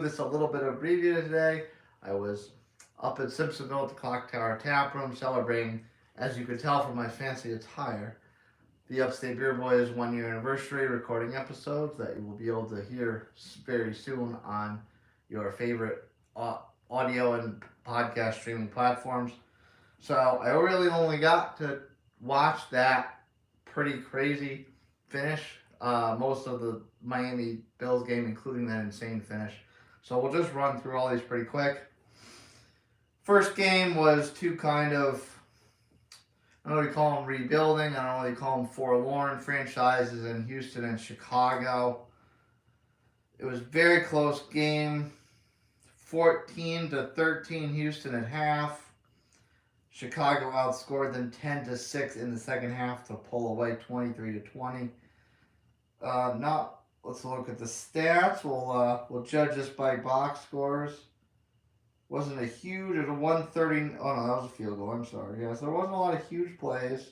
This a little bit abbreviated today. I was up at Simpsonville at the Clock Tower Tap Room celebrating, as you could tell from my fancy attire, the Upstate Beer Boys 1 year anniversary, recording episodes that you will be able to hear very soon on your favorite audio and podcast streaming platforms. So I really only got to watch that pretty crazy finish. Most of the Miami Bills game, including that insane finish. So we'll just run through all these pretty quick. First game was two kind of, I don't really call them rebuilding, I don't really call them forlorn franchises in Houston and Chicago. It was a very close game, 14-13 Houston at half. Chicago outscored them 10-6 in the second half to pull away 23-20. Let's look at the stats. We'll judge this by box scores. Wasn't a huge. It was a 130. Oh no, that was a field goal. I'm sorry. Yes, there wasn't a lot of huge plays.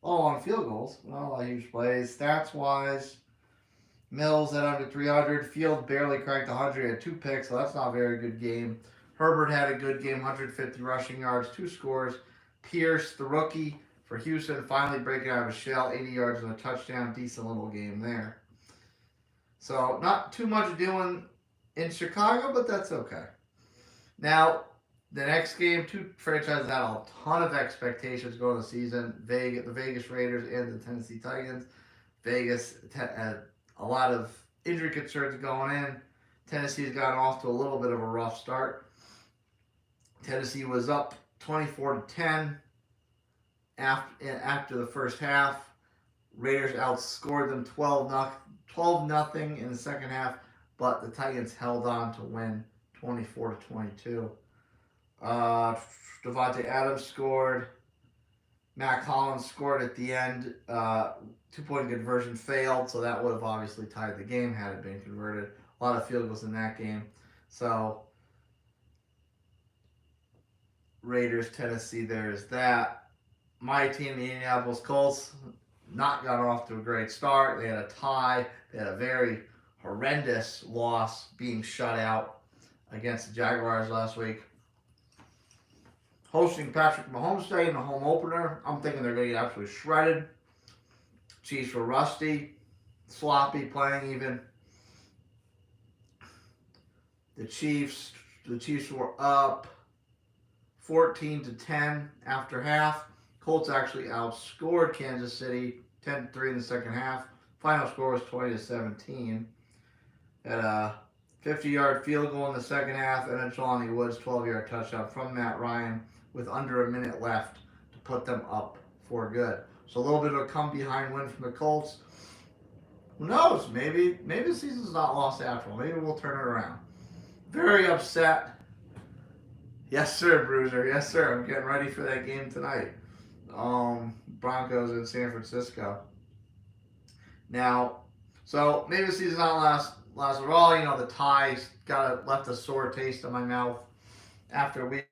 A lot of field goals. Not a lot of huge plays. Stats wise, Mills at under 300. Field barely cracked 100. He had 2 picks, so that's not a very good game. Herbert had a good game, 150 rushing yards, 2 scores. Pierce, the rookie for Houston, finally breaking out of a shell, 80 yards and a touchdown. Decent little game there. So not too much doing in Chicago, but that's okay. Now, the next game, two franchises had a ton of expectations going the season. The Vegas Raiders and the Tennessee Titans. Vegas had a lot of injury concerns going in. Tennessee's gotten off to a little bit of a rough start. Tennessee was up 24-10 after the first half. Raiders outscored them 12-0 in the second half, but the Titans held on to win 24-22. Devontae Adams scored. Mac Hollins scored at the end. 2-point conversion failed, so that would have obviously tied the game had it been converted. A lot of field goals in that game. So, Raiders, Tennessee, there's that. My team, the Indianapolis Colts, not got off to a great start. They had a tie. They had a very horrendous loss, being shut out against the Jaguars last week. Hosting Patrick Mahomes Day in the home opener. I'm thinking they're going to get absolutely shredded. Chiefs were rusty, sloppy, playing even. The Chiefs were up 14-10 after half. Colts actually outscored Kansas City 10-3 in the second half. Final score was 20-17. Had a 50-yard field goal in the second half, and a Jelani Woods 12-yard touchdown from Matt Ryan with under a minute left to put them up for good. So a little bit of a come-behind win from the Colts. Who knows? Maybe the season's not lost after all. Maybe we'll turn it around. Very upset. Yes, sir, Bruiser. Yes, sir. I'm getting ready for that game tonight. Broncos in San Francisco. Now, so maybe the season's not last at all. You know, the tie left a sore taste in my mouth after a week.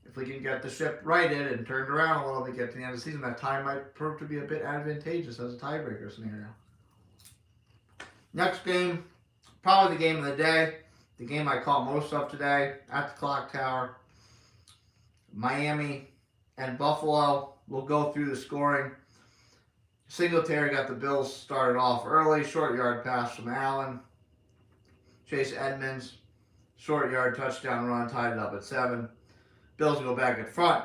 If we can get the ship righted and turned around a little bit, get to the end of the season, that tie might prove to be a bit advantageous as a tiebreaker scenario. Next game, probably the game of the day, the game I call most of today at the Clock Tower. Miami and Buffalo. We'll go through the scoring. Singletary got the Bills started off early. Short yard pass from Allen. Chase Edmonds, short yard touchdown run, tied it up at 7. Bills go back in front.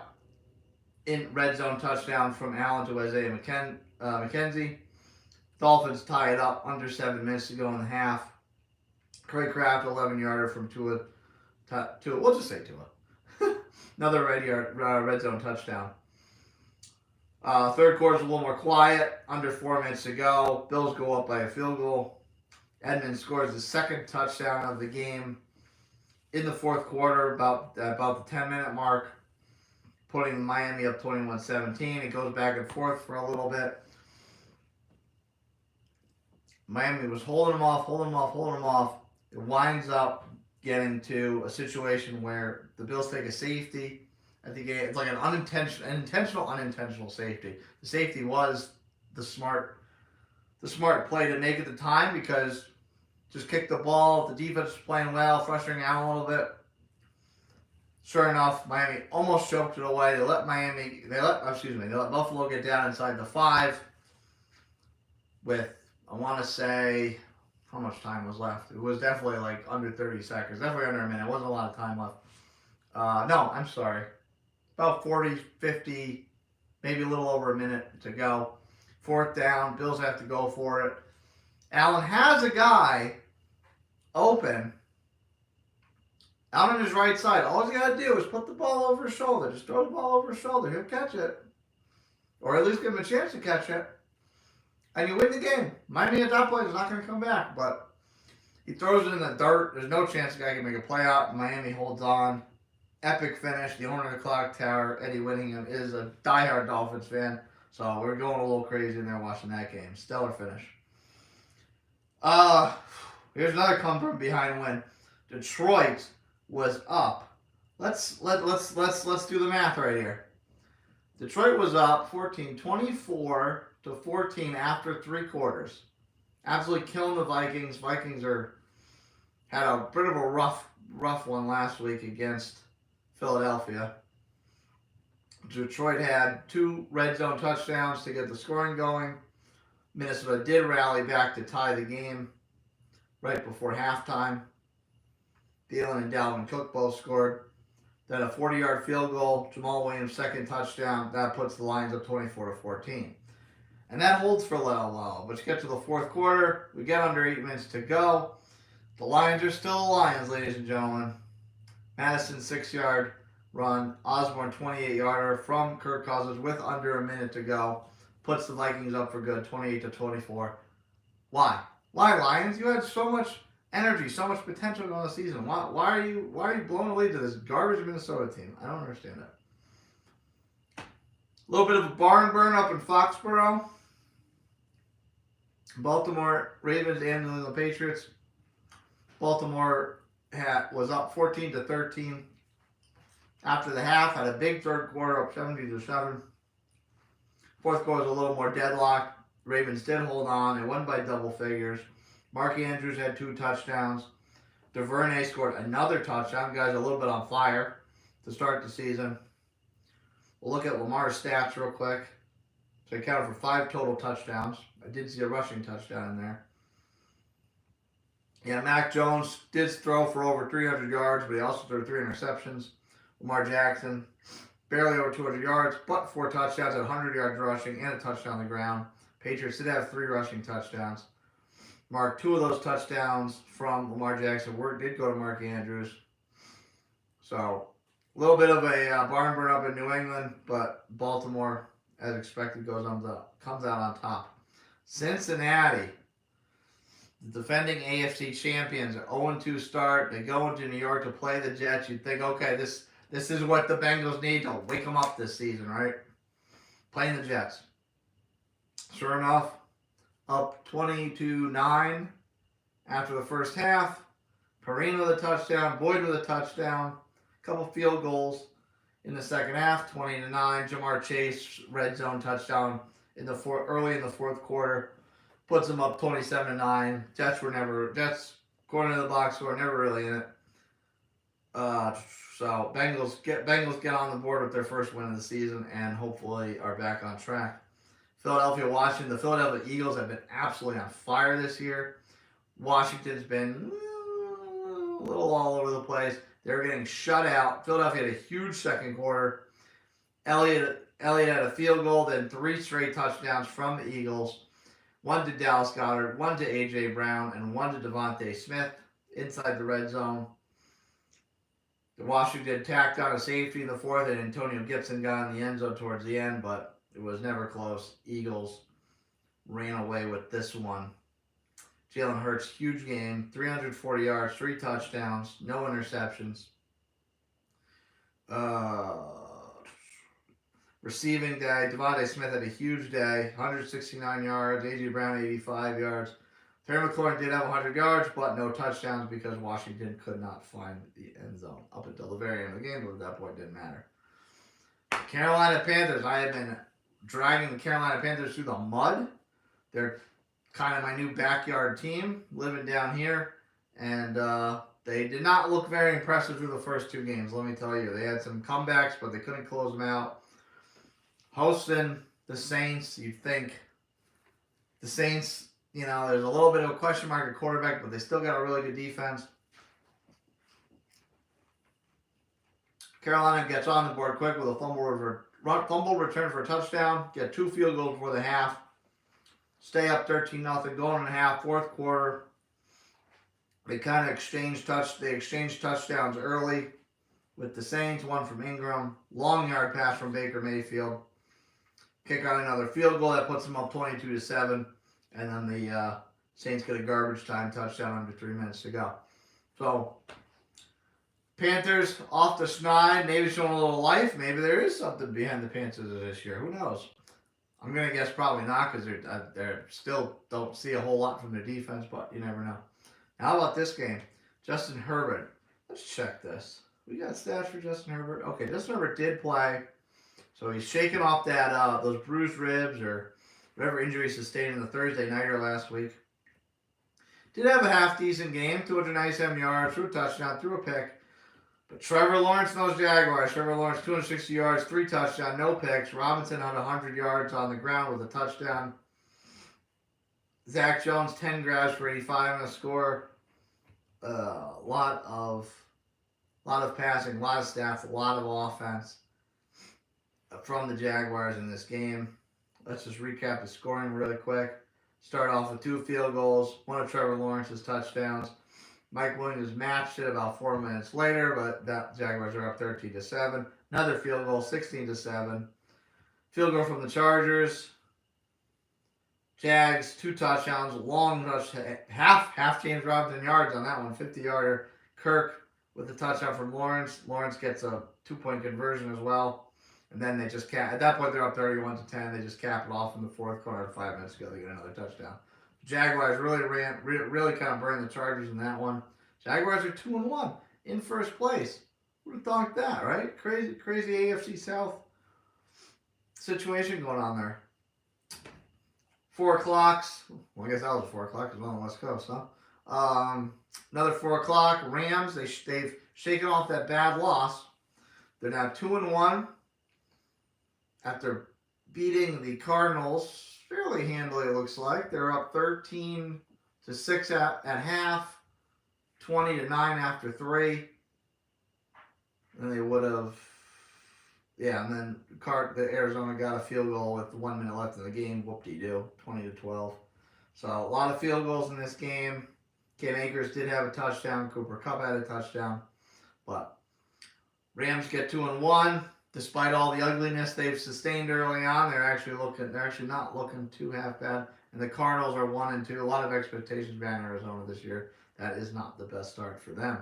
In red zone touchdown from Allen to Isaiah McKenzie. Dolphins tie it up under 7 minutes to go in the half. Corey Kraft, 11-yarder from Tua. We'll just say Tua. Another red zone touchdown. Third quarter's a little more quiet. Under 4 minutes to go. Bills go up by a field goal. Edmonds scores the second touchdown of the game in the fourth quarter, about the 10-minute mark, putting Miami up 21-17. It goes back and forth for a little bit. Miami was holding them off. It winds up getting to a situation where the Bills take a safety. I think it's like an unintentional safety. The safety was the smart play to make at the time, because just kick the ball. The defense was playing well, frustrating Allen a little bit. Sure enough, Miami almost choked it away. They let Buffalo get down inside the 5 with, I want to say, how much time was left? It was definitely like under 30 seconds. Definitely under a minute. It wasn't a lot of time left. No, I'm sorry. About 40, 50, maybe a little over a minute to go. 4th down. Bills have to go for it. Allen has a guy open out on his right side. All he's got to do is put the ball over his shoulder. Just throw the ball over his shoulder. He'll catch it. Or at least give him a chance to catch it. And you win the game. Miami at that point is not going to come back. But he throws it in the dirt. There's no chance the guy can make a play out. Miami holds on. Epic finish. The owner of the clock tower, Eddie Whittingham, is a diehard Dolphins fan. So we're going a little crazy in there watching that game. Stellar finish. Here's another come from behind win. Detroit was up. Let's do the math right here. Detroit was up 24-14 after 3 quarters. Absolutely killing the Vikings. Vikings had a bit of a rough one last week against Philadelphia. Detroit had 2 red zone touchdowns to get the scoring going. Minnesota did rally back to tie the game right before halftime. Thielen and Dalvin Cook both scored. Then a 40-yard field goal, Jamal Williams' second touchdown. That puts the Lions up 24-14. And that holds for a little while. But you get to the 4th quarter, we get under 8 minutes to go. The Lions are still the Lions, ladies and gentlemen. Madison 6-yard run. Osborne 28-yarder from Kirk Cousins with under a minute to go. Puts the Vikings up for good, 28-24. Why? Why, Lions? You had so much energy, so much potential going the season. Why are you blowing a lead to this garbage Minnesota team? I don't understand that. A little bit of a barn burn up in Foxborough. Baltimore Ravens and New England Patriots. Baltimore was up 14-13 after the half. Had a big 3rd quarter, up 70-7. 4th quarter was a little more deadlocked. Ravens did hold on. They won by double figures. Mark Andrews had 2 touchdowns. DuVernay scored another touchdown. Guys, a little bit on fire to start the season. We'll look at Lamar's stats real quick. So he counted for 5 total touchdowns. I did see a rushing touchdown in there. Yeah, Mac Jones did throw for over 300 yards, but he also threw 3 interceptions. Lamar Jackson, barely over 200 yards, but 4 touchdowns at 100 yards rushing and a touchdown on the ground. Patriots did have 3 rushing touchdowns. Mark, 2 of those touchdowns from Lamar Jackson did go to Mark Andrews. So, a little bit of a barn burn up in New England, but Baltimore, as expected, comes out on top. Cincinnati, the defending AFC champions, 0-2 start. They go into New York to play the Jets. You'd think, okay, this is what the Bengals need to wake them up this season, right? Playing the Jets. Sure enough, up 20-9 after the first half. Perine with a touchdown, Boyd with a touchdown, a couple field goals in the second half, 20-9. Jamar Chase red zone touchdown early in the 4th quarter, puts them up 27-9. Jets according to the box score, never really in it. So Bengals get on the board with their first win of the season and hopefully are back on track. Philadelphia, Washington. The Philadelphia Eagles have been absolutely on fire this year. Washington's been a little all over the place. They're getting shut out. Philadelphia had a huge 2nd quarter. Elliott had a field goal, then 3 straight touchdowns from the Eagles. 1 to Dallas Goedert, 1 to A.J. Brown, and 1 to Devontae Smith inside the red zone. Washington tacked on a safety in the 4th, and Antonio Gibson got in the end zone towards the end, but it was never close. Eagles ran away with this one. Jalen Hurts, huge game. 340 yards, 3 touchdowns, no interceptions. Receiving day, Devontae Smith had a huge day. 169 yards, A.J. Brown 85 yards. Terry McLaurin did have 100 yards, but no touchdowns because Washington could not find the end zone up until the very end of the game, but at that point it didn't matter. Carolina Panthers. I have been dragging the Carolina Panthers through the mud. They're kind of my new backyard team living down here. And they did not look very impressive through the first 2 games, let me tell you. They had some comebacks, but they couldn't close them out. Hosting the Saints, you'd think the Saints, there's a little bit of a question mark at quarterback, but they still got a really good defense. Carolina gets on the board quick with a fumble return for a touchdown, get 2 field goals before the half, stay up 13-0, going in the half, fourth quarter. They kind of exchanged touchdowns early with the Saints, one from Ingram, long yard pass from Baker Mayfield, kick on another field goal that puts them up 22-7, and then the Saints get a garbage time touchdown under 3 minutes to go. So Panthers off the schneid, maybe showing a little life. Maybe there is something behind the Panthers this year. Who knows? I'm going to guess probably not, because they're still don't see a whole lot from their defense, but you never know. Now, how about this game? Justin Herbert. Let's check this. We got stats for Justin Herbert. Okay, Justin Herbert did play. So he's shaking off that those bruised ribs or whatever injury he sustained in the Thursday nighter last week. Did have a half-decent game. 297 yards, threw a touchdown, threw a pick. But Trevor Lawrence and those Jaguars. Trevor Lawrence, 260 yards, 3 touchdowns, no picks. Robinson had 100 yards on the ground with a touchdown. Zach Jones, 10 grabs for 85 and a score. A lot of passing, a lot of stats, a lot of offense from the Jaguars in this game. Let's just recap the scoring really quick. Start off with 2 field goals, one of Trevor Lawrence's touchdowns. Mike Williams matched it about 4 minutes later, but that Jaguars are up 13-7. Another field goal, 16-7. Field goal from the Chargers. Jags, 2 touchdowns, long rush, half James Robinson yards on that one, 50-yarder. Kirk with the touchdown from Lawrence. Lawrence gets a 2-point conversion as well. And then they just at that point they're up 31-10. They just cap it off in the fourth quarter. 5 minutes ago, they get another touchdown. Jaguars really kind of burned the Chargers in that one. Jaguars are 2-1 in first place. Who would have thought that, right? Crazy AFC South situation going on there. 4 o'clock. Well, I guess that was 4 o'clock because we're on the West Coast, huh? Another 4 o'clock. Rams. They've shaken off that bad loss. They're now 2-1 after beating the Cardinals fairly handily, it looks like. They're up 13-6 at half, 20-9 after 3. And they would have, and then the Arizona got a field goal with 1 minute left in the game. Whoop-de-doo, 20-12. So a lot of field goals in this game. Cam Akers did have a touchdown. Cooper Kupp had a touchdown. But Rams get 2-1. Despite all the ugliness they've sustained early on, they're actually not looking too half bad. And the Cardinals are 1-2. A lot of expectations behind Arizona this year. That is not the best start for them.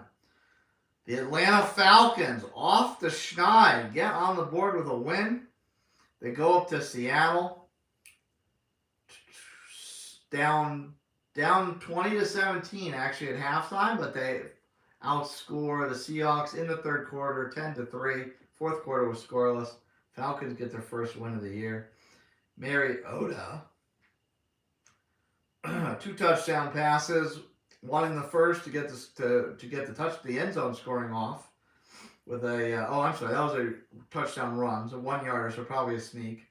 The Atlanta Falcons off the schneid, get on the board with a win. They go up to Seattle, down 20-17 actually at halftime, but they outscore the Seahawks in the third quarter, 10-3. Fourth quarter was scoreless. Falcons get their first win of the year. Mariota, 2 touchdown passes, one in the first to get the end zone scoring off with a that was a touchdown run, so 1 yarder, so probably a sneak.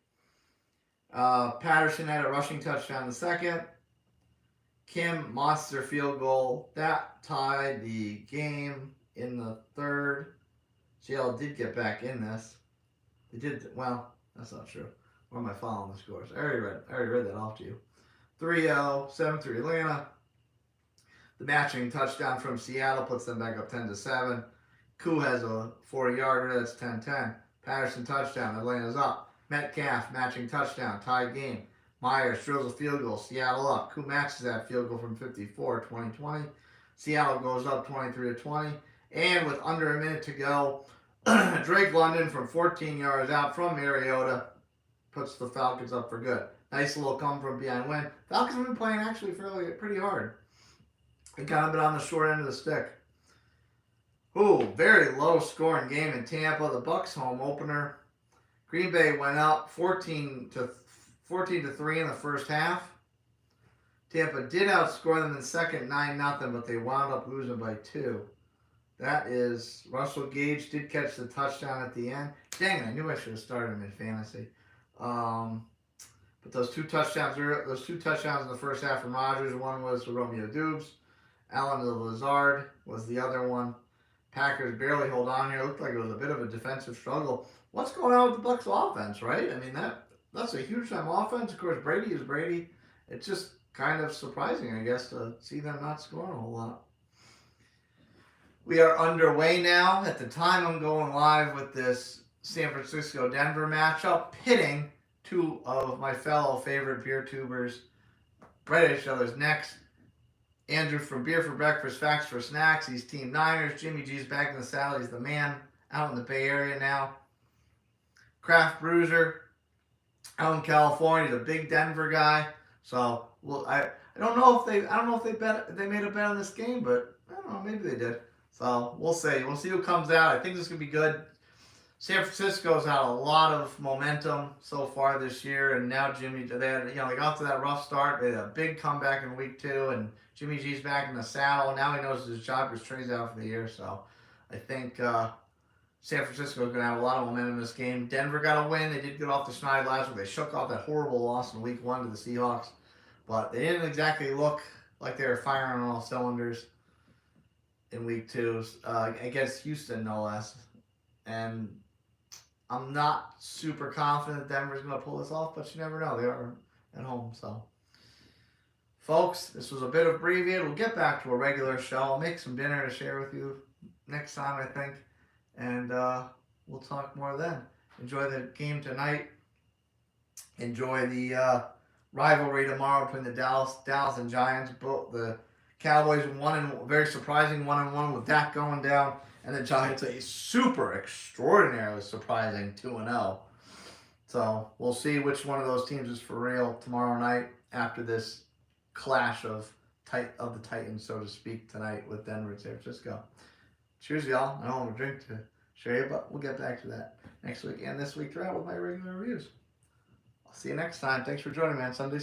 Patterson had a rushing touchdown in the second. Kim, monster field goal that tied the game in the third. Seattle did get back in this. They did, well, that's not true. Where am I following the scores? I already read that off to you. 3-0, 7-3 Atlanta. The matching touchdown from Seattle puts them back up 10-7. Koo has a 40-yarder, that's 10-10. Patterson touchdown, Atlanta's up. Metcalf matching touchdown, tied game. Myers drills a field goal, Seattle up. Koo matches that field goal from 54, 20-20. Seattle goes up 23-20. And with under a minute to go, Drake London from 14 yards out from Mariota puts the Falcons up for good. Nice little come from behind win. Falcons have been playing actually pretty hard. They kind of been on the short end of the stick. Very low scoring game in Tampa. The Bucs home opener. Green Bay went up 14-3 in the first half. Tampa did outscore them in second 9-0, but they wound up losing by 2. That is, Russell Gage did catch the touchdown at the end. Dang it, I knew I should have started him in fantasy. But those two touchdowns in the first half from Rodgers. One was to Romeo Dubes. Allen Lazard was the other one. Packers barely hold on here. It looked like it was a bit of a defensive struggle. What's going on with the Bucs offense, right? I mean, that's a huge time offense. Of course, Brady is Brady. It's just kind of surprising, I guess, to see them not scoring a whole lot. We are underway now. At the time I'm going live with this San Francisco-Denver matchup, pitting two of my fellow favorite beer tubers right at each other's necks. Andrew from Beer for Breakfast, Facts for Snacks. He's Team Niners. Jimmy G's back in the saddle. He's the man out in the Bay Area now. Craft Bruiser out in California. He's a big Denver guy. So I don't know if they made a bet on this game, but I don't know, maybe they did. So we'll see. We'll see who comes out. I think this is gonna be good. San Francisco's had a lot of momentum so far this year, and now they got to that rough start. They had a big comeback in week 2, and Jimmy G's back in the saddle. Now he knows his job because Trey's out for the year. So I think San Francisco is going to have a lot of momentum in this game. Denver got a win. They did get off the schneid last week. They shook off that horrible loss in week 1 to the Seahawks. But they didn't exactly look like they were firing on all cylinders in week 2 against Houston, no less. And I'm not super confident Denver's going to pull this off, but you never know. They are at home, so. Folks, this was a bit abbreviated. We'll get back to a regular show. I'll make some dinner to share with you next time, I think. And we'll talk more then. Enjoy the game tonight. Enjoy the rivalry tomorrow between the Dallas and Giants. Both the Cowboys very surprising 1-1 with Dak going down. And the Giants a super extraordinarily surprising 2-0. So we'll see which one of those teams is for real tomorrow night after this clash of the Titans, so to speak, tonight with Denver and San Francisco. Cheers, y'all. I don't have a drink to share you, but we'll get back to that next week and this week throughout with my regular reviews. I'll see you next time. Thanks for joining me on Sunday.